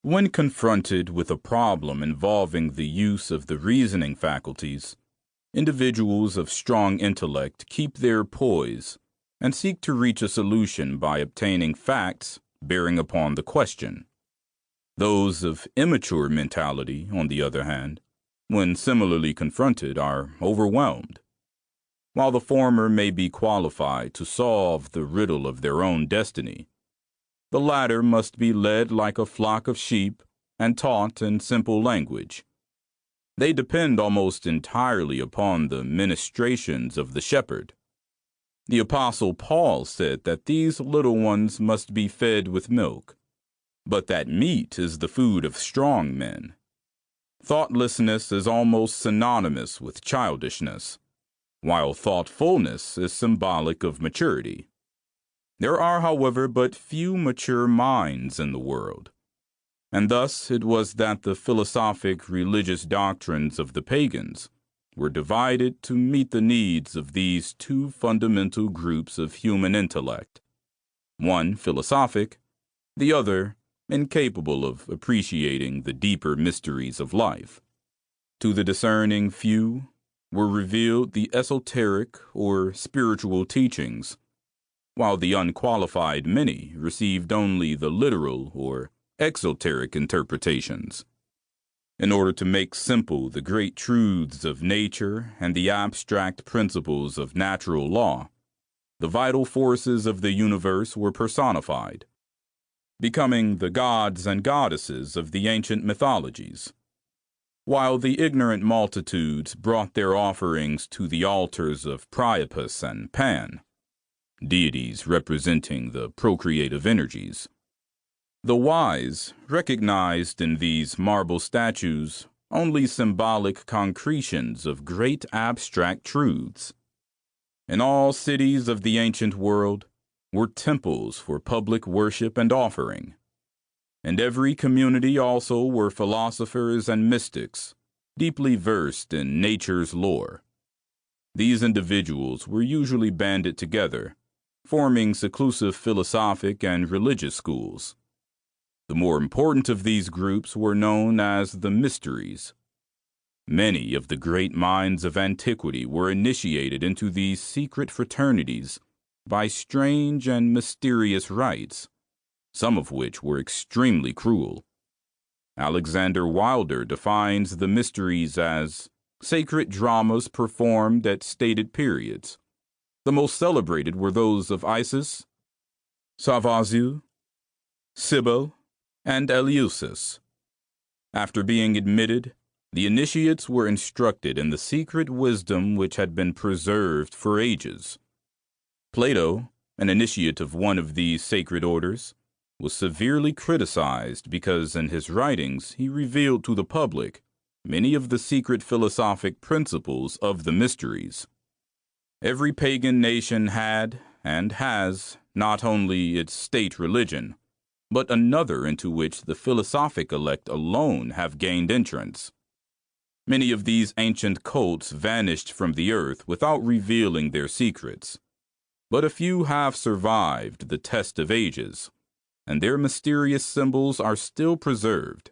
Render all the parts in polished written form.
When confronted with a problem involving the use of the reasoning faculties, individuals of strong intellect keep their poise and seek to reach a solution by obtaining facts bearing upon the question. Those of immature mentality, on the other hand, when similarly confronted, are overwhelmed. While the former may be qualified to solve the riddle of their own destiny, the latter must be led like a flock of sheep and taught in simple language. They depend almost entirely upon the ministrations of the shepherd. The Apostle Paul said that these little ones must be fed with milk, but that meat is the food of strong men. Thoughtlessness is almost synonymous with childishness, while thoughtfulness is symbolic of maturity. There are, however, but few mature minds in the world, and thus it was that the philosophic religious doctrines of the pagans were divided to meet the needs of these two fundamental groups of human intellect, one philosophic, the other incapable of appreciating the deeper mysteries of life. To the discerning few were revealed the esoteric or spiritual teachings, while the unqualified many received only the literal or exoteric interpretations. In order to make simple the great truths of nature and the abstract principles of natural law, the vital forces of the universe were personified, becoming the gods and goddesses of the ancient mythologies, while the ignorant multitudes brought their offerings to the altars of Priapus and Pan, deities representing the procreative energies. The wise recognized in these marble statues only symbolic concretions of great abstract truths. In all cities of the ancient world were temples for public worship and offering. In every community also were philosophers and mystics, deeply versed in nature's lore. These individuals were usually banded together, forming seclusive philosophic and religious schools. The more important of these groups were known as the mysteries. Many of the great minds of antiquity were initiated into these secret fraternities by strange and mysterious rites, some of which were extremely cruel. Alexander Wilder defines the mysteries as sacred dramas performed at stated periods. The most celebrated were those of Isis, Savazu, Cybele, and Eleusis. After being admitted, the initiates were instructed in the secret wisdom which had been preserved for ages. Plato, an initiate of one of these sacred orders, was severely criticized because in his writings he revealed to the public many of the secret philosophic principles of the mysteries. Every pagan nation had and has not only its state religion, but another into which the philosophic elect alone have gained entrance. Many of these ancient cults vanished from the earth without revealing their secrets, but a few have survived the test of ages, and their mysterious symbols are still preserved.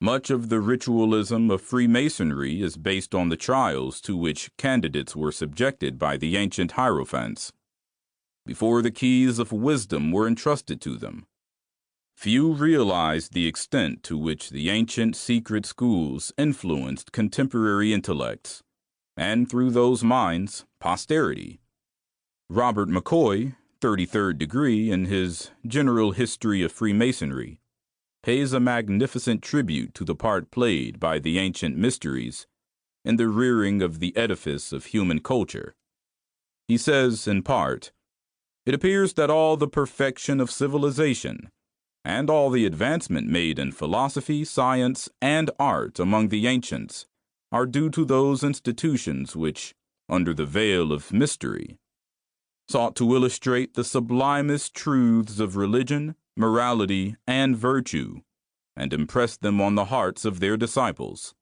Much of the ritualism of Freemasonry is based on the trials to which candidates were subjected by the ancient Hierophants, before the keys of wisdom were entrusted to them. Few realized the extent to which the ancient secret schools influenced contemporary intellects, and through those minds, posterity. Robert McCoy, 33rd degree, in his General History of Freemasonry, pays a magnificent tribute to the part played by the ancient mysteries in the rearing of the edifice of human culture. He says, in part, "It appears that all the perfection of civilization and all the advancement made in philosophy, science, and art among the ancients are due to those institutions which, under the veil of mystery, sought to illustrate the sublimest truths of religion, morality, and virtue, and impress them on the hearts of their disciples.